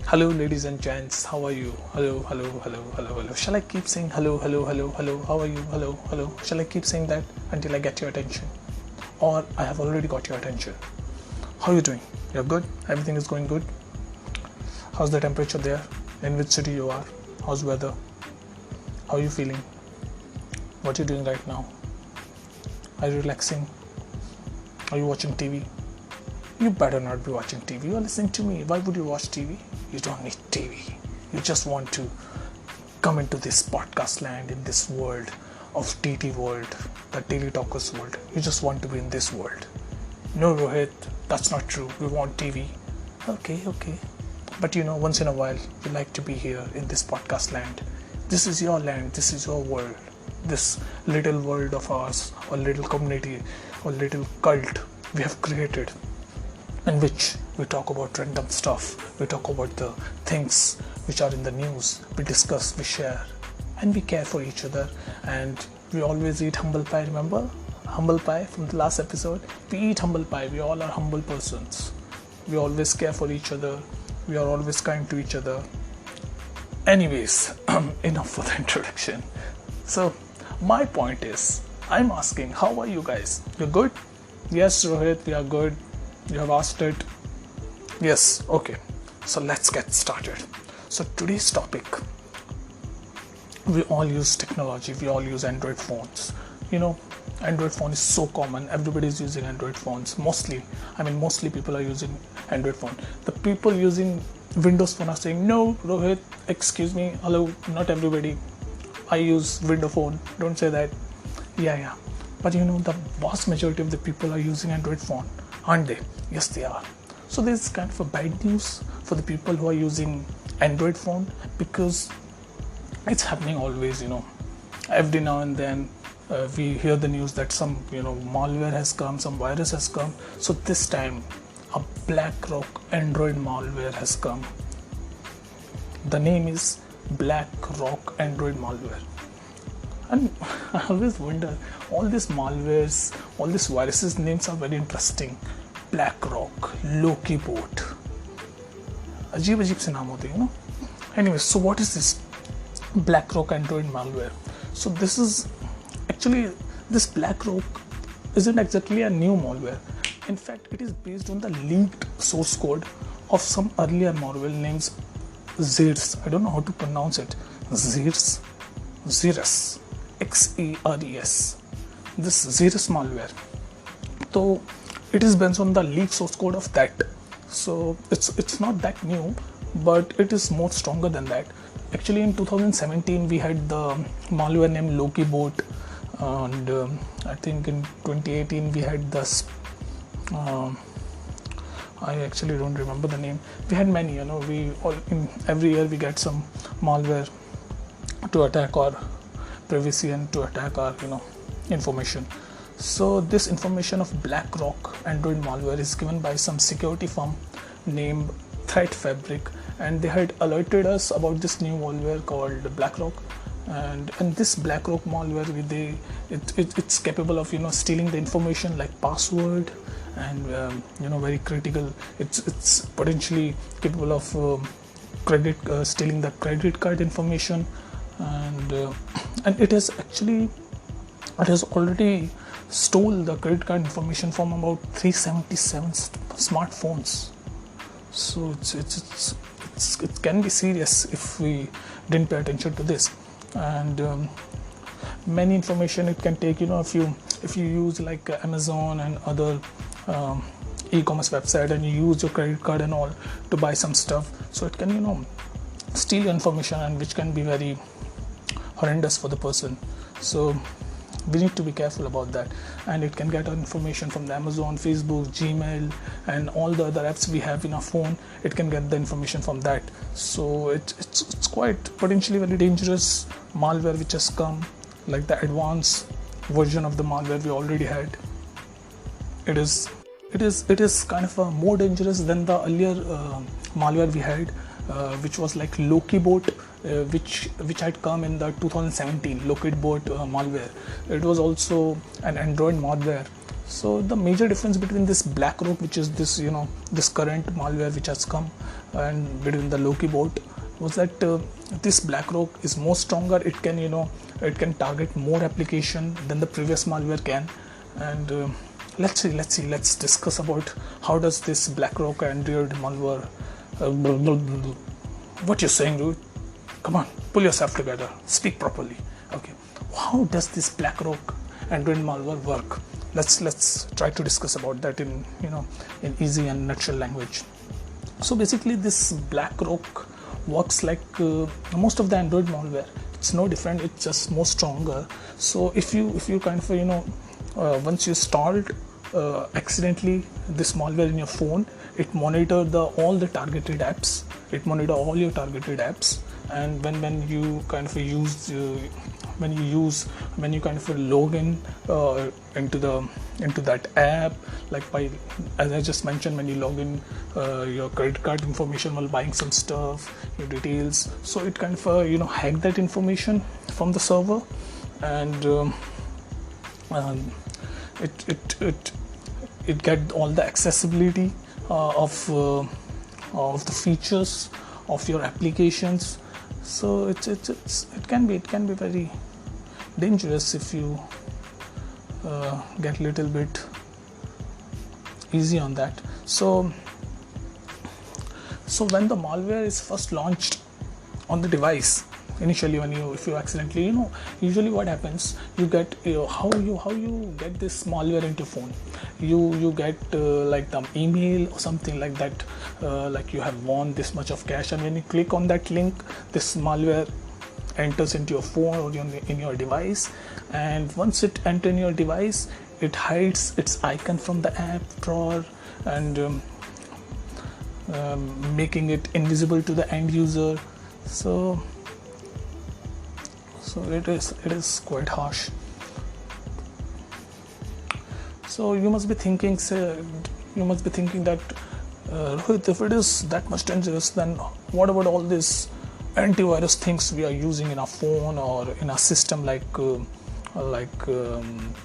Hello, ladies and gents. How are you? Hello, hello, hello, hello, hello. Shall I keep saying hello, hello, hello, hello? How are you? Hello, hello. Shall I keep saying that until I get your attention? Or I have already got your attention? How are you doing? You're good? Everything is going good? How's the temperature there? In which city you are? How's weather? How are you feeling? What are you doing right now? Are you relaxing? Are you watching TV? You better not be watching TV. You are listening to me. Why would you watch TV? You don't need TV. You just want to come into this podcast land, in this world of TT world, the Daily Talkers world. You just want to be in this world. No, Rohit, that's not true. We want TV. Okay. But once in a while, you like to be here in this podcast land. This is your land. This is your world. This little world of ours, or little community, or little cult we have created, in which we talk about random stuff, we talk about the things which are in the news, we discuss, we share, and we care for each other, and we always eat humble pie. Remember humble pie from the last episode? We eat humble pie. We all are humble persons. We always care for each other. We are always kind to each other. Anyways, enough for the introduction. So my point is, I'm asking, how are you guys? You're good? Yes, Rohit, we are good. You have asked it. Yes, okay. So let's get started. So today's topic, we all use technology. We all use Android phones. Android phone is so common. Everybody is using Android phones. Mostly people are using Android phone. The people using Windows phone are saying, no, Rohit, excuse me, hello, not everybody. I use Windows phone. Don't say that. Yeah. But the vast majority of the people are using Android phone, aren't they? Yes, they are. So there's kind of a bad news for the people who are using Android phone, because it's happening always. Every now and then we hear the news that some malware has come, some virus has come. So this time a BlackRock Android malware has come. The name is BlackRock Android malware. And I always wonder, all these malwares, all these viruses names are very interesting. BlackRock, Loki Bot, अजीब से नाम होते हैं, Anyway, so what is this BlackRock Android malware? So this BlackRock isn't exactly a new malware. In fact, it is based on the leaked source code of some earlier malware named Xeres. I don't know how to pronounce it. Xeres, Xeres. This Xeres malware. So it is based on the leaked source code of that. So it's not that new, but it is more stronger than that. Actually, in 2017 we had the malware named Loki Bot, and I think in 2018 we had this. I actually don't remember the name. We had many. Every year we get some malware to attack our privacy and to attack our information. So this information of BlackRock Android malware is given by some security firm named Threat Fabric, and they had alerted us about this new malware called BlackRock. And this BlackRock malware, it's capable of stealing the information like password and very critical. It's potentially capable of stealing the credit card information, and it has already stole the credit card information from about 377 smartphones. So it can be serious if we didn't pay attention to this. And many information it can take. If you use like Amazon and other e-commerce website, and you use your credit card and all to buy some stuff, so it can steal your information, and which can be very horrendous for the person. So we need to be careful about that. And it can get our information from the Amazon, Facebook, Gmail, and all the other apps we have in our phone. It can get the information from that. So it's quite potentially very dangerous malware which has come, like the advanced version of the malware we already had. It is kind of more dangerous than the earlier malware we had, which was like Loki Bot, which had come in the 2017 Loki Bot malware. It was also an Android malware So the major difference between this BlackRock, which is this this current malware which has come, and between the Loki bot, was that this BlackRock is more stronger. It can it can target more application than the previous malware can. And let's discuss about how does this BlackRock Android malware. What you're saying, dude? Come on, pull yourself together. Speak properly. Okay, how does this BlackRock Android malware work? Let's try to discuss about that in in easy and nutshell language. So basically, this BlackRock works like most of the Android malware. It's no different. It's just more stronger. So if you kind of once you installed accidentally this malware in your phone, it monitor all the targeted apps. It monitor all your targeted apps, and when you kind of when you kind of log in into that app, like by, as I just mentioned, when you log in your credit card information while buying some stuff, your details, so it kind of hack that information from the server, and it get all the accessibility of the features of your applications. So it can be very dangerous if you get a little bit easy on that. So when the malware is first launched on the device, initially if you accidentally usually what happens, you get how you get this malware into your phone. You get like the email or something like that, like you have won this much of cash, and when you click on that link, this malware enters into your phone or in your device, and once it enters in your device, it hides its icon from the app drawer, and making it invisible to the end user. So it is quite harsh. So you must be thinking that Rohit, if it is that much dangerous, then what about all these antivirus things we are using in our phone or in our system, like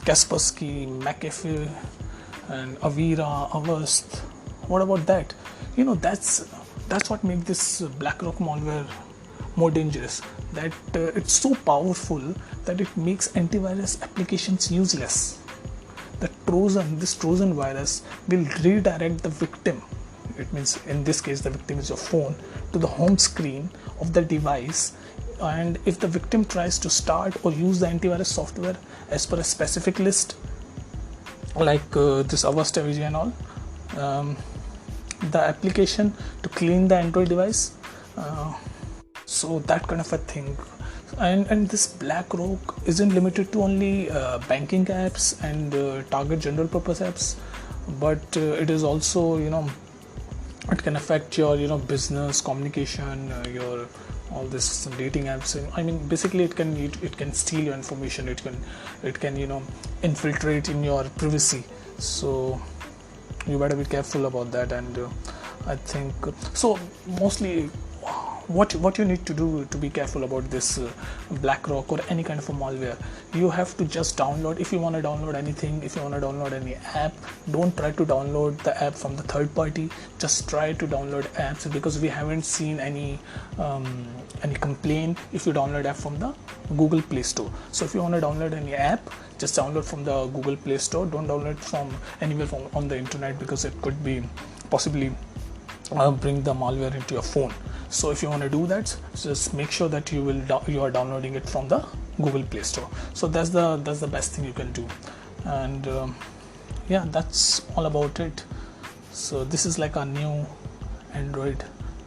Kaspersky, McAfee, and Avira, Avast? What about that? That's what makes this BlackRock malware more dangerous. That it's so powerful that it makes antivirus applications useless. This Trojan virus will redirect the victim. It means in this case the victim is your phone, to the home screen of the device, and if the victim tries to start or use the antivirus software as per a specific list, like this Avast and all, the application to clean the Android device, so that kind of a thing. And this BlackRock isn't limited to only banking apps and target general purpose apps, but it is also it can affect your business communication, your all this dating apps. I mean, basically it can steal your information. It can infiltrate in your privacy. So you better be careful about that. And I think so. Mostly, what you need to do to be careful about this BlackRock or any kind of a malware, you have to just download. If you want to download anything, if you want to download any app, don't try to download the app from the third party. Just try to download apps, because we haven't seen any complaint if you download app from the Google Play Store. So if you want to download any app, just download from the Google Play Store. Don't download from anywhere from on the internet, because it could be possibly bring the malware into your phone. So if you want to do that, just make sure that you are downloading it from the Google Play Store. So that's the best thing you can do. And yeah, that's all about it. So this is like a new Android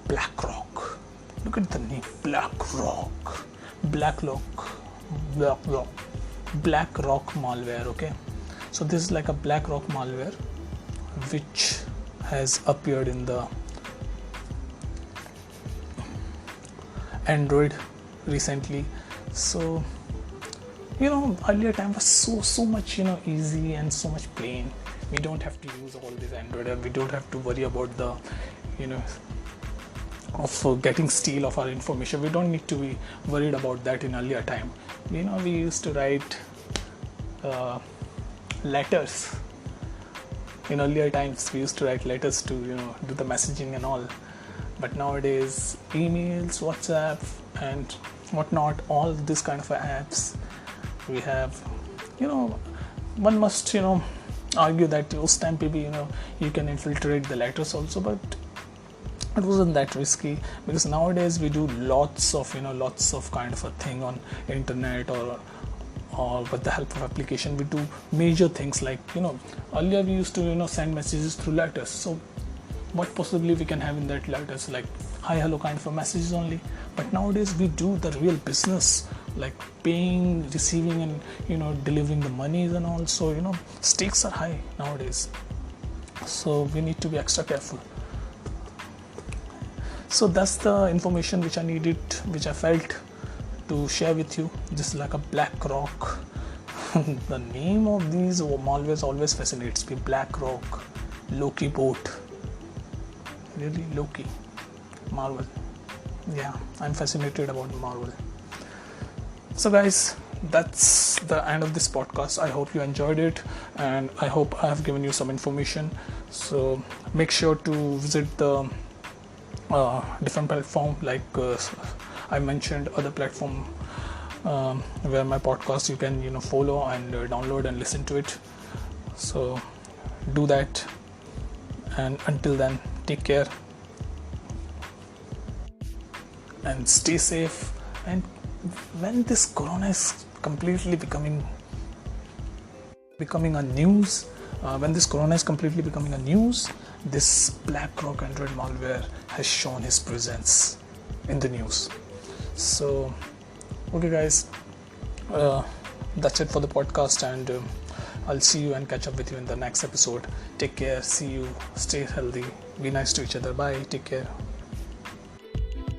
BlackRock. Look at the name, BlackRock malware. Okay, so this is like a BlackRock malware which has appeared in the Android recently. So earlier time was so much easy and so much plain. We don't have to use all this Android, and we don't have to worry about the of getting steal of our information. We don't need to be worried about that in earlier time. We used to write letters In earlier times, we used to write letters to, do the messaging and all. But nowadays, emails, WhatsApp, and whatnot, all these kind of apps we have. One must, argue that those time maybe, you can infiltrate the letters also, but it wasn't that risky, because nowadays we do lots of kind of a thing on internet, or with the help of application we do major things, like earlier we used to send messages through letters. So what possibly we can have in that letters, like hi hello kind of a messages only. But nowadays we do the real business, like paying, receiving, and delivering the monies and all. So stakes are high nowadays, so we need to be extra careful. So that's the information which I needed, which I felt to share with you. This is like a BlackRock. The name of these malwares always fascinates me. BlackRock, Loki bot. Really, Loki, Marvel. Yeah, I'm fascinated about Marvel. So guys, that's the end of this podcast. I hope you enjoyed it, and I hope I have given you some information. So make sure to visit the different platform, like I mentioned other platform where my podcast you can follow and download and listen to it. So do that, and until then, take care and stay safe. And when this corona is completely becoming a news, this BlackRock Android malware has shown his presence in the news. So okay guys, that's it for the podcast, and I'll see you and catch up with you in the next episode. Take care, see you, stay healthy, be nice to each other. Bye, take care.